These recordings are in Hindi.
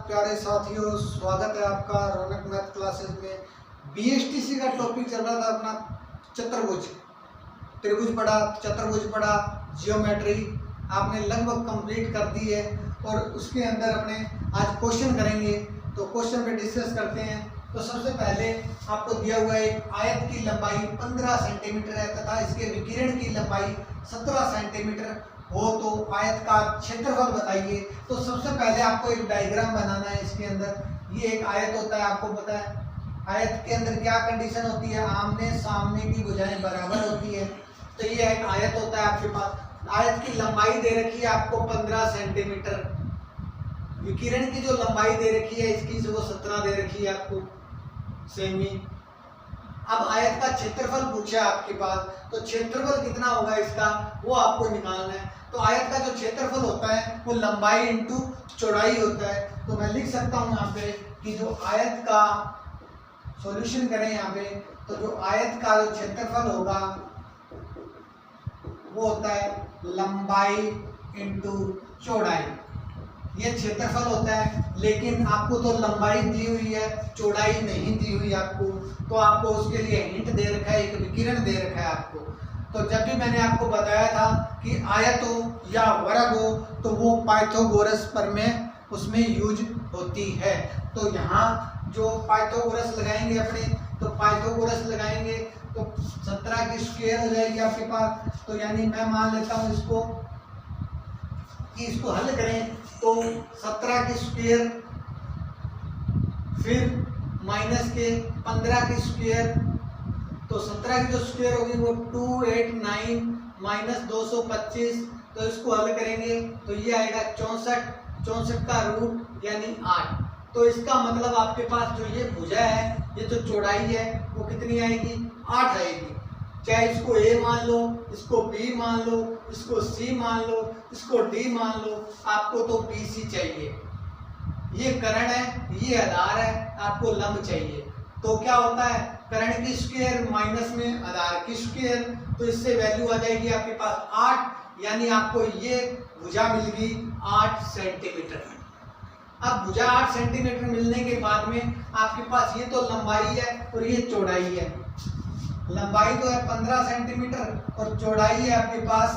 प्यारे साथियों, स्वागत है आपका रौनक मैथ क्लासेस में। बीएसटीसी का टॉपिक चल रहा था अपना चतुर्भुज, त्रिभुज पढ़ा, चतुर्भुज पढ़ा, जियोमेट्री आपने लगभग कंप्लीट कर दी है। और उसके अंदर अपने आज क्वेश्चन करेंगे, तो क्वेश्चन पे डिस्कस करते हैं। तो सबसे पहले आपको दिया हुआ एक आयत की लंबाई 15 सेंटीमीटर है तथा इसके विकिरण की लंबाई 17 सेंटीमीटर हो तो आयत का क्षेत्रफल बताइए। तो सबसे पहले आपको एक डायग्राम बनाना है। इसके अंदर ये एक आयत होता है, आपको पता है आयत के अंदर क्या कंडीशन होती है, आमने सामने की भुजाएं बराबर होती है। तो ये एक आयत होता है आपके पास। आयत की लंबाई दे रखी है आपको 15 सेंटीमीटर, विकिरण की जो लंबाई दे रखी है इसकी वो 17 दे रखी है आपको सेमी। अब आयत का क्षेत्रफल पूछा है आपके पास, तो क्षेत्रफल कितना होगा इसका वो आपको निकालना है। तो आयत का जो क्षेत्रफल होता है वो लंबाई इंटू चौड़ाई होता है। तो मैं लिख सकता हूँ यहाँ पे कि जो आयत का सॉल्यूशन करें यहाँ पे, तो जो आयत का जो क्षेत्रफल होगा वो होता है लंबाई इंटू चौड़ाई। ये क्षेत्रफल होता है, लेकिन आपको तो लंबाई दी हुई है, चौड़ाई नहीं दी हुई आपको। तो आपको उसके लिए हिंट दे रखा है, एक विकिरण दे रखा है आपको। तो जब भी मैंने आपको बताया था कि आयत हो या वर्ग हो तो वो पाइथागोरस प्रमेय उसमें यूज होती है। तो यहाँ जो पाइथागोरस लगाएंगे अपने, तो पाइथागोरस लगाएंगे तो 17 की स्क्वायर हो जाएगी आपके पास। तो यानी मैं मान लेता हूँ इसको कि इसको हल करें तो 17 की स्क्वायर फिर माइनस के 15 की स्क्वायर, तो 17 की जो स्क्वायर होगी वो 289 माइनस 225। तो इसको हल करेंगे तो ये आएगा 64, 64 का रूट यानी 8। तो इसका मतलब आपके पास जो ये भुजा है, ये जो चौड़ाई है वो कितनी आएगी, 8 आएगी। चाहे इसको A मान लो, इसको B मान लो, इसको C मान लो, इसको D मान लो, आपको तो BC चाहिए। ये कर्ण है, ये आधार है, आपको लंब चाहिए। तो क्या होता है, कर्ण की स्क्वायर माइनस में आधार की स्क्वायर, तो इससे वैल्यू आ जाएगी आपके पास 8, यानी आपको ये भुजा मिल गई 8 सेंटीमीटर। अब भुजा 8 सेंटीमीटर मिलने के बाद में आपके पास ये तो लंबाई है और ये चौड़ाई है। लंबाई तो है 15 सेंटीमीटर और चौड़ाई है आपके पास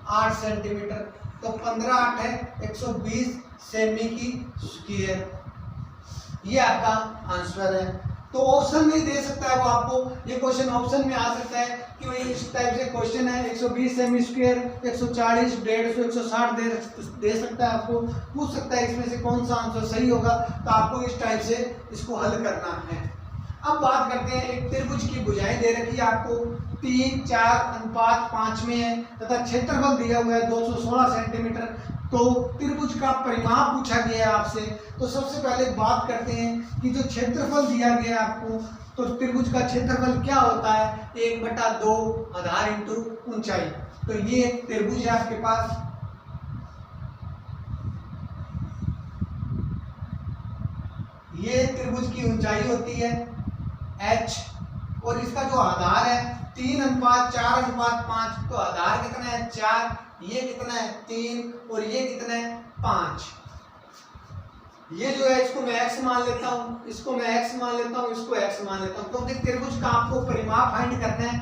8 सेंटीमीटर। तो 15 8 है 120 सेमी की स्क्वायर। ये आपका आंसर है। तो ऑप्शन में दे सकता है वो आपको, ये क्वेश्चन ऑप्शन में आ सकता है कि भाई इस टाइप से क्वेश्चन है 120 सेमी स्क्वायर 140 150 160 दे सकता है, आपको पूछ सकता है इसमें से कौन सा आंसर सही होगा। तो आपको इस टाइप से इसको हल करना है। अब बात करते हैं, एक त्रिभुज की भुजाएं दे रखी है आपको 3 4 अनुपात 5 में है तथा क्षेत्रफल दिया हुआ है 216 सेंटीमीटर। तो त्रिभुज का परिमाप पूछा गया है आपसे। तो सबसे पहले बात करते हैं कि जो क्षेत्रफल दिया गया है आपको, तो त्रिभुज का क्षेत्रफल क्या होता है, 1/2 आधार इंटू ऊंचाई। तो ये एक त्रिभुज है आपके पास, ये त्रिभुज की ऊंचाई होती है h, और इसका जो आधार है 3:4:5। तो आधार कितना है 4, ये कितना है 3 और ये कितना है 5। ये जो है इसको मैं x मान लेता हूँ, इसको मैं x मान लेता हूँ, इसको x मान लेता हूँ। क्योंकि त्रिभुज का आपको परिमाप फाइंड करना है,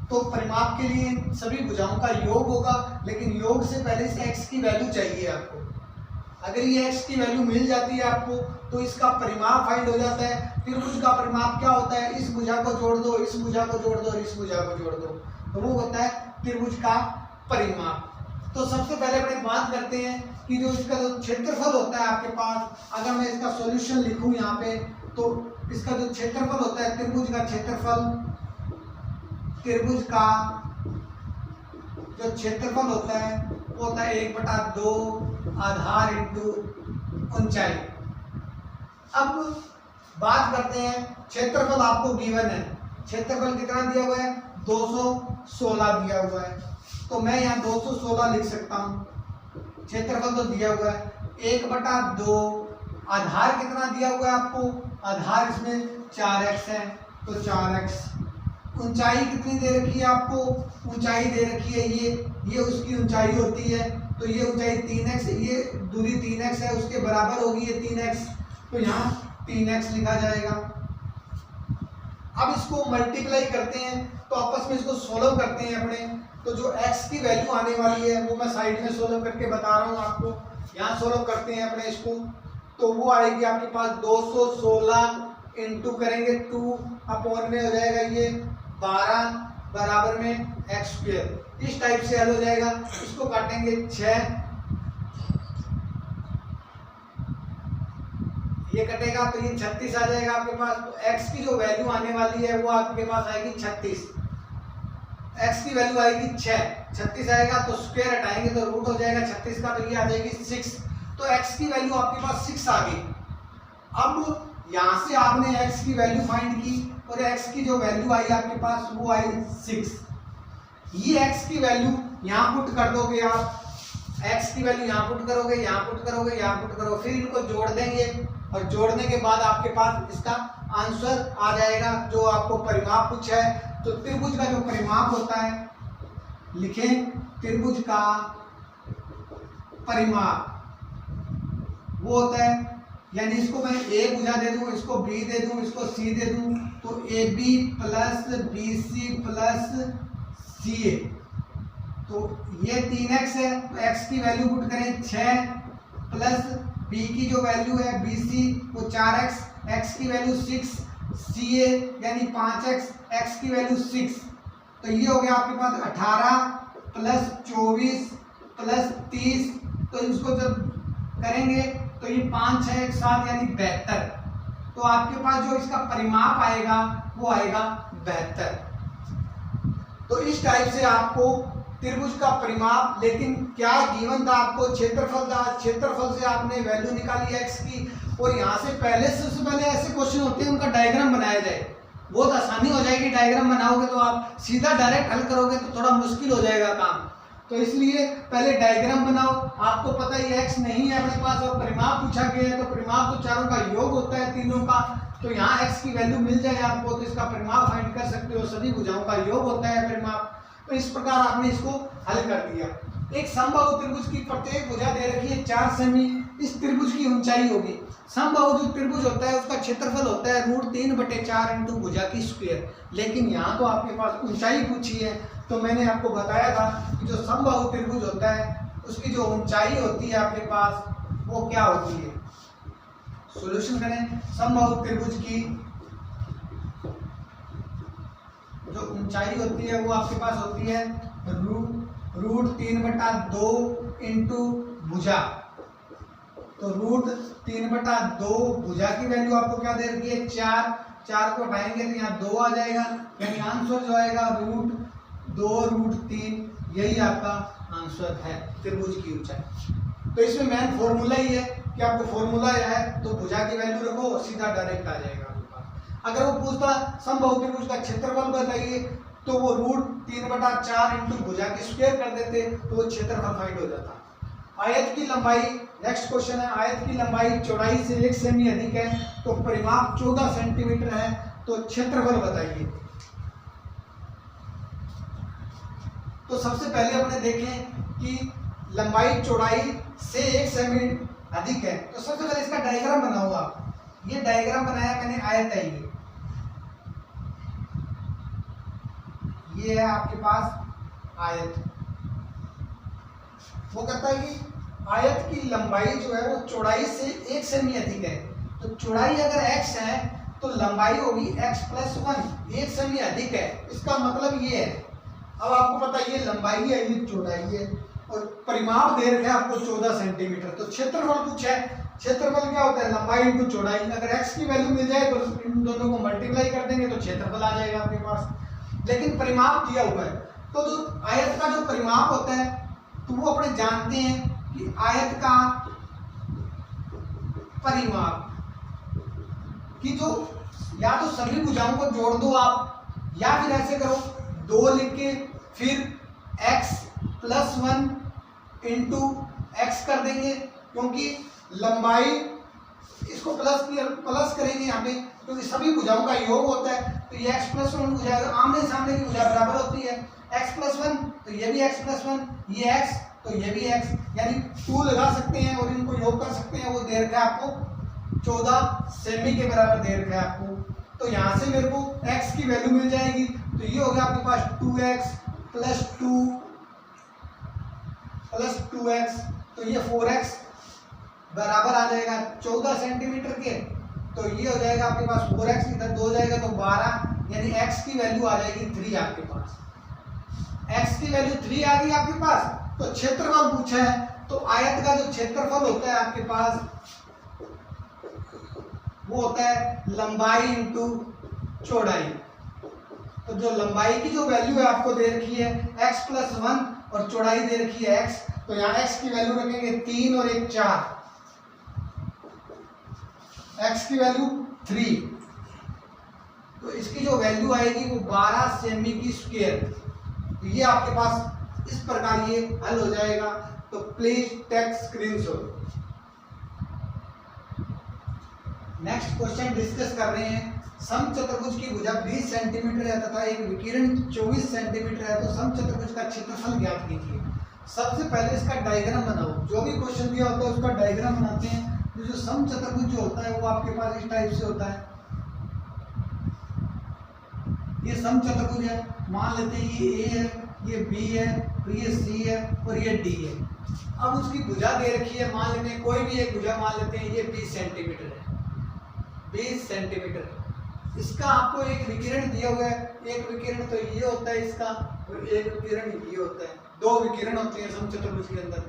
तो परिमाप के लिए सभी भुजाओं का योग होगा, लेकिन योग से पहले इस x की वैल्यू चाहिए आपको। अगर ये x की वैल्यू मिल जाती है आपको तो इसका परिमाप फाइंड हो जाता है। त्रिभुज का परिमाप क्या होता है, इस भुजा को जोड़ दो, इस भुजा को जोड़ दो और इस भुजा को जोड़ दो, तो वो होता है त्रिभुज का परिमाप। तो सबसे पहले अपने बात करते हैं कि जो इसका जो क्षेत्रफल होता है आपके पास, अगर मैं इसका सॉल्यूशन लिखूं यहाँ पे, तो इसका जो क्षेत्रफल होता है त्रिभुज का क्षेत्रफल, त्रिभुज का जो क्षेत्रफल होता है वो होता है 1/2 आधार इंटू ऊंचाई। अब बात करते हैं, क्षेत्रफल आपको गिवन है, क्षेत्रफल कितना दिया हुआ है 216 दिया हुआ है। तो मैं यहाँ 216 लिख सकता हूँ, क्षेत्रफल तो दिया हुआ है 1/2 आधार कितना दिया हुआ है आपको, आधार इसमें 4x है तो 4x। ऊंचाई कितनी दे रखी है आपको, ऊंचाई दे रखी है ये उसकी ऊंचाई होती है। तो ये ऊंचाई 3x, ये दूरी 3x है, उसके बराबर होगी ये 3x, तो यहाँ 3x लिखा जाएगा। अब इसको मल्टीप्लाई करते हैं, तो आपस में इसको सोल्व करते हैं अपने। तो जो x की वैल्यू आने वाली है वो मैं साइड में सोल्व करके बता रहा हूँ आपको। यहाँ सोल्व करते हैं अपने इसको, तो वो आएगी आपके पास 216 इंटू करेंगे 2 अपॉन में हो जाएगा ये 12 बराबर में एक्स स्क्वायर। इस टाइप से हल हो जाएगा। इसको काटेंगे 6, ये कटेगा तो ये 36 आ जाएगा आपके पास। तो x की जो वैल्यू आने वाली है वो आपके पास आएगी 36। x की वैल्यू आएगी 6, 36 आएगा तो स्क्वायर हटाएंगे तो रूट हो जाएगा 36 का, तो ये आ जाएगी 6। तो x की वैल्यू आपके पास 6 आ गई। अब यहाँ से आपने x की वैल्यू फाइंड की और x की जो वैल्यू आई आपके पास वो आई 6। ये x की वैल्यू यहाँ पुट कर दोगे आप, x की वैल्यू यहाँ पुट करोगे, यहाँ पुट करोगे, यहाँ पुट करोगे, फिर इनको जोड़ देंगे और जोड़ने के बाद आपके पास इसका आंसर आ जाएगा जो आपको परिमाप पूछा है। तो त्रिभुज का जो परिमाप होता है, लिखें त्रिभुज का परिमाप वो होता है, यानी इसको मैं a भुजा दे दूं, इसको b दे दूं, इसको c दे दूं, तो ab plus bc plus ca, तो ये 3x है, तो x की वैल्यू पुट करें 6 प्लस b की जो वैल्यू है bc वो 4x, x की वैल्यू 6, ca यानी 5x, x की वैल्यू 6, तो ये हो गया आपके पास 18 प्लस 24 प्लस 30, तो इसको जब करेंगे तो ये 5 6 1 7 यानी 72। तो आपके पास जो इसका परिमाप आएगा वो आएगा 72। तो इस टाइप से आपको त्रिभुज का परिमाप, लेकिन क्या गिवन था आपको, क्षेत्रफल था, क्षेत्रफल से आपने वैल्यू निकाली x की। और यहाँ से सबसे पहले ऐसे क्वेश्चन होते हैं उनका डायग्राम बनाया जाए, बहुत आसानी हो जाएगी। डायग्राम बनाओगे तो आप सीधा डायरेक्ट हल करोगे तो थोड़ा मुश्किल हो जाएगा काम, तो इसलिए पहले डायग्राम बनाओ। आपको पता ही x नहीं है अपने पास और परिमाप पूछा गया है, तो परिमाप तो चारों का योग होता है तीनों का, तो यहाँ x की वैल्यू मिल जाए आपको तो इसका परिमाप फाइंड कर सकते हो। सभी भुजाओं का योग होता है परिमाप। तो इस प्रकार आपने इसको हल कर दिया। एक समबाहु त्रिभुज की प्रत्येक भुजा दे रखी है 4 सेमी, इस त्रिभुज की ऊंचाई होगी। समबाहु जो त्रिभुज होता है उसका क्षेत्रफल होता है √3/4 इंटू भुजा की स्क्वायर, लेकिन यहाँ तो आपके पास ऊंचाई पूछी है, तो मैंने आपको बताया था कि जो समबाहु त्रिभुज होता है उसकी जो ऊंचाई होती है आपके पास वो क्या होती है। सॉल्यूशन करें। समबाहु त्रिभुज की जो ऊंचाई होती है वो आपके पास होती है √3/2 इंटू भुजा, तो √3/2 भुजा की वैल्यू आपको क्या दे रखी है 4 को हटाएंगे तो यहाँ 2 आ जाएगा, यानी आंसर जो आएगा √2√3, यही आपका आंसर है त्रिभुज की ऊंचाई। तो इसमें मेन फॉर्मूला ही है कि आपको फॉर्मूला है तो भुजा की वैल्यू रखो और सीधा डायरेक्ट आ जाएगा आपके पास। अगर वो पूछता समबाहु त्रिभुज का क्षेत्रफल बताइए तो वो √3/4 इंटू भुजा की स्क्वायर कर देते तो वो क्षेत्रफल फाइंड हो जाता। आयत की लंबाई, नेक्स्ट क्वेश्चन है, आयत की लंबाई चौड़ाई से 1 सेमी अधिक है तो परिमाप 14 सेंटीमीटर है, तो क्षेत्रफल बताइए। तो सबसे पहले अपने देखें कि लंबाई चौड़ाई से 1 सेमी अधिक है, तो सबसे पहले इसका डायग्राम बनाओ आप। ये डायग्राम बनाया मैंने, आयत है ये है आपके पास आयत। वो कहता है कि आयत की लंबाई जो है वो चौड़ाई से 1 सेमी अधिक है, तो चौड़ाई अगर x है तो लंबाई होगी x + 1, 1 सेमी अधिक है, इसका मतलब ये है। अब आपको पता है ये लंबाई है ये चौड़ाई है और परिमाप दे रखे हैं आपको 14 सेंटीमीटर। तो क्षेत्रफल पूछा है, क्षेत्रफल क्या होता है लंबाई इंटू चौड़ाई। अगर x की वैल्यू मिल जाए तो इन दोनों को मल्टीप्लाई कर देंगे तो क्षेत्रफल आ जाएगा आपके पास, लेकिन परिमाप दिया हुआ है। तो जो आयत का जो परिमाप होता है तो वो अपने जानते हैं कि आयत का परिमाप कि जो या तो सभी भुजाओं को जोड़ दो आप, या फिर ऐसे करो 2 लिख के फिर x + 1 इंटू एक्स कर देंगे, क्योंकि लंबाई इसको प्लस करेंगे यहाँ पे क्योंकि सभी भुजाओं का योग होता है, तो ये x + 1 भुजा आमने सामने की भुजा बराबर होती है। x + 1 तो ये भी x + 1, ये x तो ये भी x, यानी 2 लगा सकते हैं और इनको योग कर सकते हैं। वो दे रखा है आपको 14 सेमी के बराबर दे रखा है आपको। तो यहाँ से मेरे को x की वैल्यू मिल जाएगी। तो ये हो गया आपके पास 2x प्लस 2x, तो ये 4x बराबर आ जाएगा 14 सेंटीमीटर के। तो ये हो जाएगा आपके पास 4x, इधर 2 जाएगा तो 12, यानी x की वैल्यू आ जाएगी 3 आपके पास। x की वैल्यू 3 आ गई आपके पास। तो क्षेत्रफल पूछा है, तो आयत का जो क्षेत्रफल होता है आपके पास वो होता है लंबाई इंटू चौड़ाई। तो जो लंबाई की जो वैल्यू है आपको दे रखी है x प्लस 1 और चौड़ाई दे रखी है x, तो यहाँ x की वैल्यू रखेंगे 3 और 1 4, x की वैल्यू 3। तो इसकी जो वैल्यू आएगी वो 12 सेमी की स्क्वायर। तो ये आपके पास इस प्रकार ये हल हो जाएगा। तो please take screenshot. Next question discuss कर रहे हैं। समचतुर्भुज की भुजा 20 सेंटीमीटर है तथा एक विकिरण 24 सेंटीमीटर है, तो समचतुर्भुज का क्षेत्रफल ज्ञात कीजिए। सबसे पहले इसका डायग्राम बनाओ। जो भी क्वेश्चन दिया होता है उसका डायग्राम बनाते हैं। तो जो समचतुर्भुज जो होता है वो आपके पास इस टाइप से होता है। ये समचतुर्भुज है, मान लेते हैं ये A है, ये B है, तो ये C है और ये D है। अब उसकी भुजा दे रखी है, मान लेते हैं कोई भी एक भुजा मान लेते हैं, ये 20 सेंटीमीटर है, 20 सेंटीमीटर। इसका आपको एक विकिरण दिया हुआ है, एक विकिरण तो ये होता है इसका और एक विकिरण ये होता है। 2 विकिरण होते हैं समचतुर्भुज के अंदर।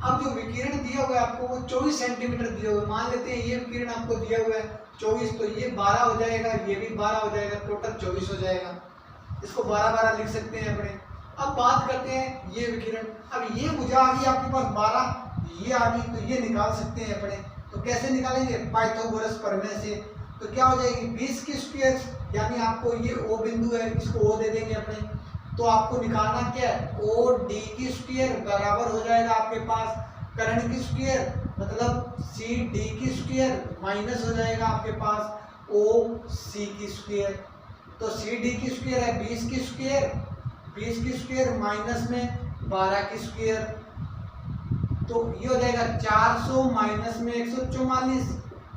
अब जो विकिरण दिया हुआ है आपको वो 24 सेंटीमीटर दिया हुआ है। मान लेते हैं ये विकिरण आपको दिया हुआ है 24, तो ये 12 हो जाएगा, ये भी 12 हो जाएगा, टोटल 24 हो जाएगा। इसको 12 लिख सकते हैं अपने। अब बात करते हैं ये विकिरण। अब ये भुजा आ गई आपके पास 12, ये आ गई, तो ये निकाल सकते हैं अपने। तो कैसे निकालेंगे? पाइथागोरस प्रमेय से। तो क्या हो जाएगी 20 की स्क्वायर, यानी आपको ये O बिंदु है, इसको O दे देंगे अपने। तो आपको निकालना क्या है? OD की स्क्वायर बराबर हो जाएगा आपके पास कर्ण की स्क्वायर, मतलब CD की स्क्वायर माइनस हो जाएगा आपके पास OC की स्क्वायर। तो CD की स्क्वायर है 20 की स्क्वायर, 20 की स्क्वायर माइनस में 12 की स्क्वायर, तो ये हो जाएगा 400 माइनस में 144,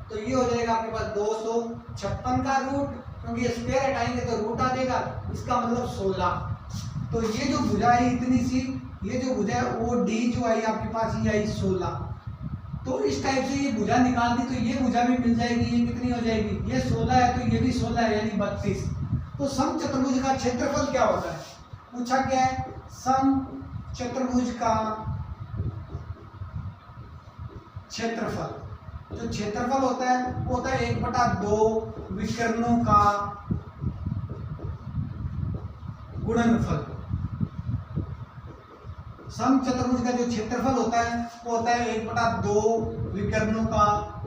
तो ये हो जाएगा आपके पास 256 का रूट, क्योंकि ये स्क्वायर हटाएंगे तो रूट आ जाएगा, इसका मतलब 16। तो ये जो भुजा है इतनी सी, ये जो भुजा है OD जो आई आपके पास ये आई 16। तो इस टाइप से ये भुजा निकाल दी, तो ये भुजा भी मिल जाएगी। ये कितनी हो जाएगी? ये 16 है, तो ये भी 16 है, यानी 32। तो समचतुर्भुज का क्षेत्रफल क्या होता है? पूछा क्या है? समचतुर्भुज का क्षेत्रफल। जो क्षेत्रफल होता है वो होता है 1/2 विकर्णों का गुणनफल। समचतुर्भुज का जो क्षेत्रफल होता है वो होता है 1/2 विकर्णों का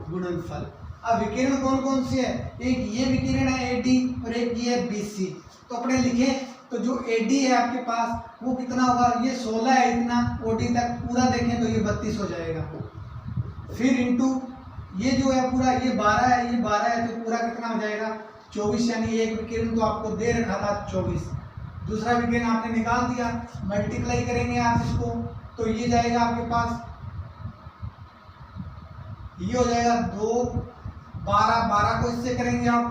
गुणनफल। अब विकिरण कौन कौन से है? एक ये विकिरण है AD और एक ये है BC। तो अपने लिखे तो जो AD है आपके पास वो कितना होगा? ये 16 है इतना, OD तक पूरा देखें तो ये 32 हो जाएगा। फिर इंटू ये जो है पूरा ये 12 है, ये 12 है, तो पूरा कितना हो जाएगा? 24, यानी एक विकिरण तो आपको दे रखा था 24, दूसरा विकिरण आपने निकाल दिया, मल्टीप्लाई करेंगे आप इसको, तो ये जाएगा आपके पास, ये हो जाएगा 2 12, 12 को इससे करेंगे आप,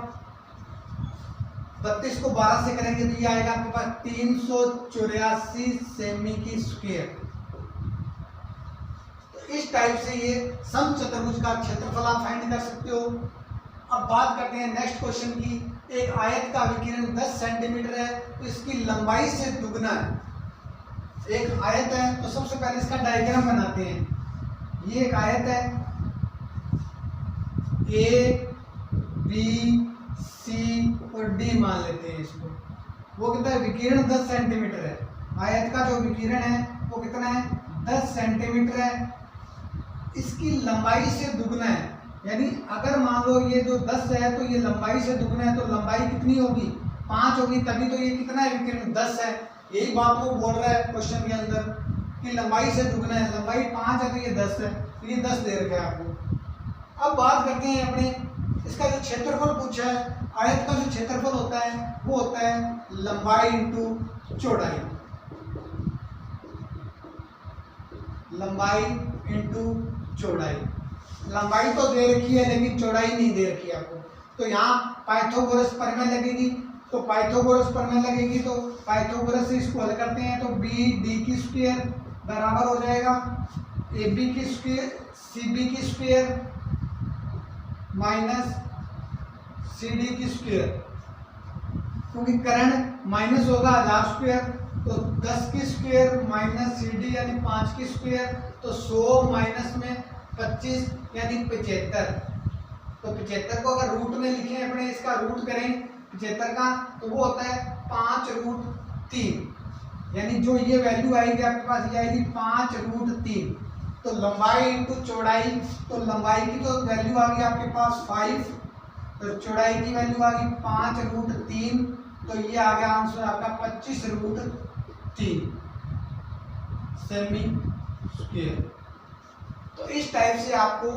32 को 12 से करेंगे तो ये आएगा आपके पास 384 सेमी की स्क्वायर। तो इस टाइप से ये समचतुर्भुज का क्षेत्रफल आप फाइंड कर सकते हो। अब बात करते हैं नेक्स्ट क्वेश्चन की। एक आयत का विकिरण 10 सेंटीमीटर है, तो इसकी लंबाई से दुगना है। एक आयत है, तो सबसे पहले इसका डायग्राम बनाते हैं। ये एक आयत है, A B C और D मान लेते हैं इसको। वो कितना है? विकिरण 10 सेंटीमीटर है। आयत का जो विकिरण है वो कितना है? 10 सेंटीमीटर है। इसकी लंबाई से दुगना है, यानी अगर मान लो ये जो 10 है तो ये लंबाई से दुगना है, तो लंबाई कितनी होगी? 5 होगी, तभी तो ये कितना है? विकिरण 10 है। यही बात वो बोल रहा है क्वेश्चन के अंदर कि लंबाई से दुगना है। लंबाई 5 है तो ये 10 है, तो ये 10 दे रखा है आपको। अब बात करते हैं अपने इसका जो क्षेत्रफल पूछा है। आयत का जो क्षेत्रफल होता है वो होता है लंबाई इंटू चौड़ाई। लंबाई इंटू चौड़ाई। लंबाई तो दे रखी है लेकिन चौड़ाई नहीं दे रखी है आपको, तो यहाँ पाइथागोरस प्रमेय लगेगी। तो पाइथागोरस प्रमेय लगेगी तो पाइथागोरस से इसको हल करते हैं तो बी डी की स्क्वायर बराबर हो जाएगा ए बी की स्क्वायर सी बी की स्क्वायर माइनस सी डी की स्क्वायर, क्योंकि करण माइनस होगा 1000 स्क्वायर, तो 10 की स्क्वायर माइनस सी डी यानी 5 की स्क्वायर, तो 100 माइनस में 25 यानी 75। तो 75 को अगर रूट में लिखें अपने, इसका रूट करें 75 का, तो वो होता है 5√3, यानी जो ये वैल्यू आएगी आपके पास ये आएगी 5√3। तो लंबाई इंटू चौड़ाई, तो लंबाई की तो वैल्यू आ गई आपके पास 5, तो चौड़ाई की वैल्यू आ गई 5√3, तो ये आ गया आंसर आपका 25√3 सेमी स्क्वायर। तो इस टाइप से आपको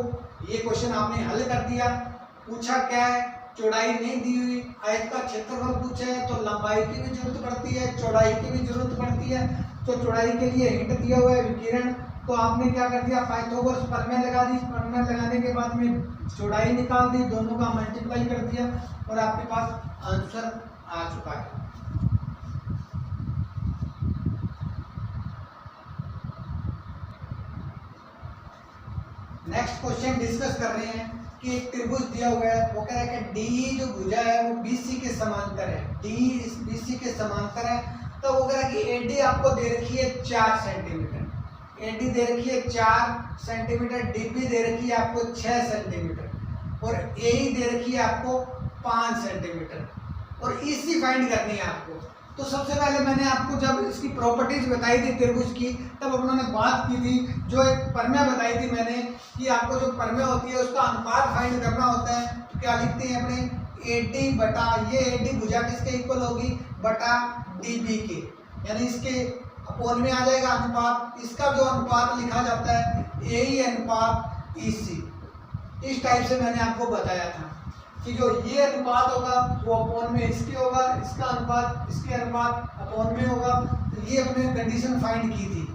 ये क्वेश्चन आपने हल कर दिया। पूछा क्या है, चौड़ाई नहीं दी हुई, आयत का क्षेत्रफल पूछा है, तो लंबाई की भी जरूरत पड़ती है, चौड़ाई की भी जरूरत पड़ती है। तो चौड़ाई के लिए हिंट दिया हुआ है विकिरण, तो आपने क्या कर दिया, पाइथागोरस प्रमेय लगा दी, प्रमेय लगाने के बाद में चौड़ाई निकाल दी, दोनों का मल्टीप्लाई कर दिया और आपके पास आंसर आ चुका है। नेक्स्ट क्वेश्चन डिस्कस कर रहे हैं कि एक त्रिभुज दिया हुआ है, वो कह रहा है कि डी जो भुजा है वो बीसी के समांतर है, डी इस बीसी के समांतर है। तो वो कह रहा है कि एडी आपको दे रखी है 4 सेंटीमीटर, एडी दे रखी है 4 सेंटीमीटर, डीबी दे रखी है आपको 6 सेंटीमीटर और एई दे रखी है आपको 5 सेंटीमीटर और ईसी फाइंड करनी है आपको। तो सबसे पहले मैंने आपको जब इसकी प्रॉपर्टीज बताई थी त्रिभुज की, तब उन्होंने बात की थी, जो एक प्रमेय बताई थी मैंने कि आपको जो प्रमेय होती है उसका अनुपात फाइंड करना होता है। तो क्या लिखते हैं अपने, एडी बटा, ये एडी भुजा किसके इक्वल होगी, बटा डीबी के, यानी इसके अपोन में आ जाएगा अनुपात। इसका जो अनुपात लिखा जाता है एई अनुपात ईसी। इस टाइप से मैंने आपको बताया था कि जो ये अनुपात होगा वो अपोन में इसके होगा, इसका अनुपात इसके अनुपात अपोन में होगा। तो ये अपने कंडीशन फाइंड की थी,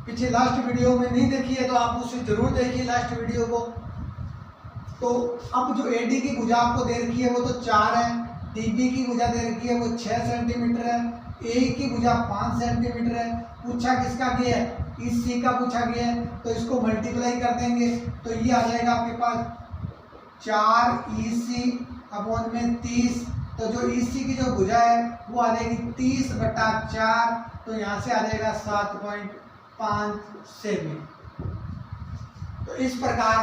पीछे लास्ट वीडियो में नहीं देखी है तो आप उसे जरूर देखिए लास्ट वीडियो को। तो अब जो एडी की भुजा आपको दे रखी है वो तो 4 है, डीबी की भुजा दे रखी है वो 6 सेंटीमीटर है, ए की भुजा 5 सेंटीमीटर है। पूछा किसका गया है, इस सी का पूछा गया है, तो इसको मल्टीप्लाई कर देंगे तो ये आ जाएगा आपके पास 4 EC अपॉन में 30। तो जो EC की जो भुजा है वो आ जाएगी 30/4, तो यहाँ से आ जाएगा 7.5 सेमी। तो इस प्रकार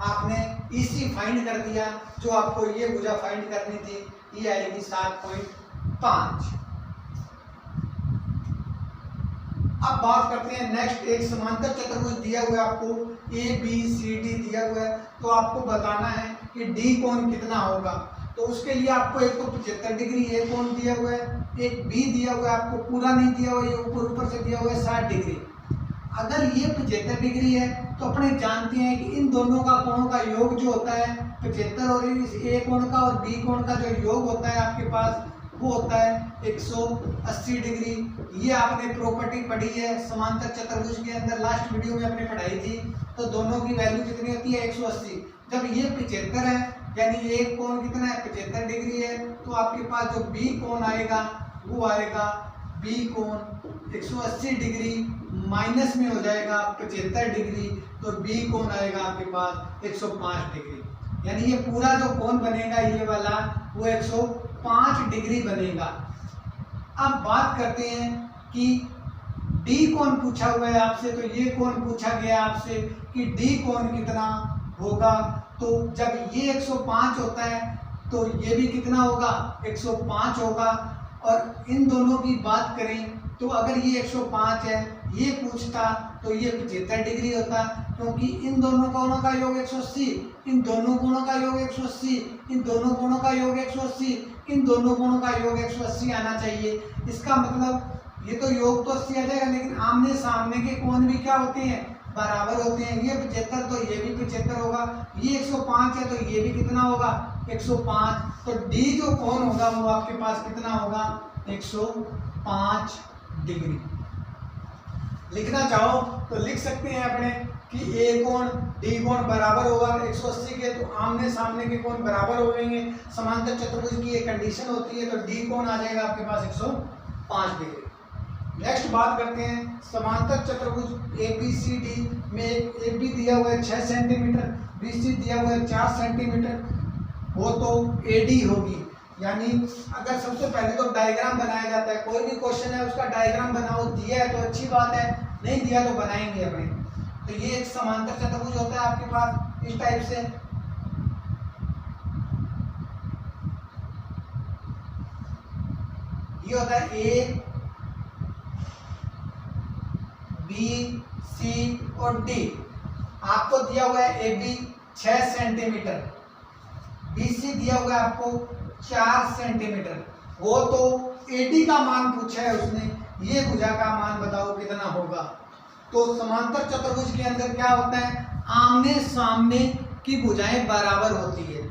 आपने EC फाइंड कर दिया, जो आपको ये भुजा फाइंड करनी थी ये आएगी 7.5। अब बात करते हैं नेक्स्ट, एक समांतर चतुर्भुज दिया हुआ है आपको, ABCD दिया हुआ है, तो आपको बताना है कि D कोण कितना होगा। तो उसके लिए आपको एक तो 75 डिग्री ए कोण दिया हुआ है, एक B दिया हुआ है, आपको पूरा नहीं दिया हुआ, ये ऊपर से दिया हुआ है 60 डिग्री। अगर ये 75 डिग्री है तो अपने जानते हैं कि इन दोनों का कोणों का योग जो होता है 75 और इस ए कोण का और बी कोण का जो योग होता है आपके पास वो होता है 180 डिग्री। ये आपने प्रॉपर्टी पढ़ी है समांतर चतुर्भुज के अंदर, लास्ट वीडियो में आपने पढ़ाई थी। तो दोनों की वैल्यू कितनी होती है 180। जब ये 75 है यानी एक कोण कितना है 75 डिग्री है, तो आपके पास जो बी कोण आएगा वो आएगा बी कोण 180 डिग्री माइनस में हो जाएगा 75 डिग्री, तो बी कोण आएगा आपके पास 105 डिग्री। यानी ये पूरा जो कोण बनेगा ये वाला वो 105 डिग्री बनेगा। अब बात करते हैं कि डी कोण पूछा हुआ है आपसे, तो ये कोण पूछा गया आपसे कि डी कोण कितना होगा। तो जब ये 105 होता है तो ये भी कितना होगा 105 होगा। और इन दोनों की बात करें तो अगर ये 105 है ये पूछता तो ये 75 डिग्री होता, क्योंकि इन दोनों कोणों का योग 180, इन दोनों कोणों का योग 180, इन दोनों कोणों का योग 180, इन दोनों कोणों का योग 180 आना चाहिए। इसका मतलब ये तो योग तो 80 आ जाएगा, लेकिन आमने सामने के कोण भी क्या होते हैं बराबर होते हैं। ये 75 तो ये भी 75 होगा, ये 105 है तो ये भी कितना होगा 105। तो डी जो कोण होगा वो आपके पास कितना होगा 105 डिग्री। लिखना चाहो तो लिख सकते हैं अपने कि ए कोण डी कोण बराबर होगा 180 के, तो आमने सामने के कोण बराबर हो जाएंगे। समांतर चतुर्भुज की एक कंडीशन होती है, तो डी कोण आ जाएगा आपके पास 105 डिग्री। नेक्स्ट बात करते हैं समांतर चतुर्भुज ए बी सी डी में ए बी दिया हुआ है 6 सेंटीमीटर, बी सी दिया हुआ है 4 सेंटीमीटर, वो तो ए डी होगी। यानी अगर सबसे पहले तो डायग्राम बनाया जाता है, कोई भी क्वेश्चन है उसका डायग्राम बनाओ, दिया है तो अच्छी बात है, नहीं दिया तो बनाएंगे अपने। तो ये एक समांतर चतुर्भुज होता है आपके पास इस टाइप से। ये होता है ए बी सी और डी। आपको दिया हुआ है A B 6 centimetre, B C दिया हुआ है आपको 4 सेंटीमीटर, वो तो एडी का मान पूछा है उसने, ये भुजा का मान बताओ कितना होगा। तो समांतर चतुर्भुज के अंदर क्या होता है, आमने सामने की भुजाएं बराबर होती है।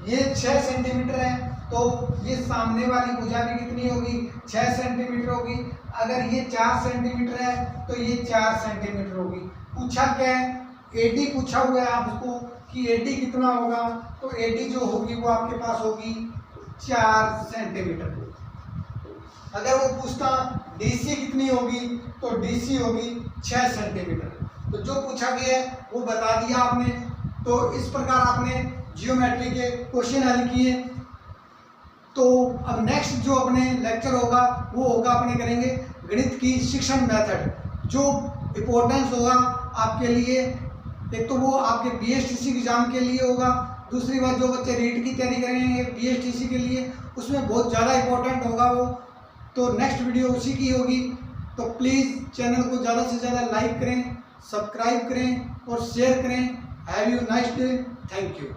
ये 6 सेंटीमीटर है तो ये सामने वाली भुजा भी कितनी होगी, 6 सेंटीमीटर होगी। अगर ये 4 सेंटीमीटर है तो ये 4 सेंटीमीटर होगी। पूछा क्या है, एडी पूछा हुआ है आपको कि एडी कितना होगा, तो एडी जो होगी वो आपके पास होगी 4 सेंटीमीटर। अगर वो पूछता डीसी कितनी होगी, तो डीसी होगी 6 सेंटीमीटर। तो जो पूछा गया है वो बता दिया आपने। तो इस प्रकार आपने जियोमेट्री के क्वेश्चन हल किए। तो अब नेक्स्ट जो अपने लेक्चर होगा वो होगा अपने करेंगे गणित की शिक्षण मेथड। जो इम्पोर्टेंस होगा आपके लिए, एक तो वो आपके बीएसटीसी एग्जाम के लिए होगा, दूसरी बात जो बच्चे रीट की तैयारी करेंगे बीएसटीसी के लिए उसमें बहुत ज़्यादा इम्पोर्टेंट होगा वो। तो नेक्स्ट वीडियो उसी की होगी। तो प्लीज़ चैनल को ज़्यादा से ज़्यादा लाइक करें, सब्सक्राइब करें और शेयर करें। Have you nice day, thank you.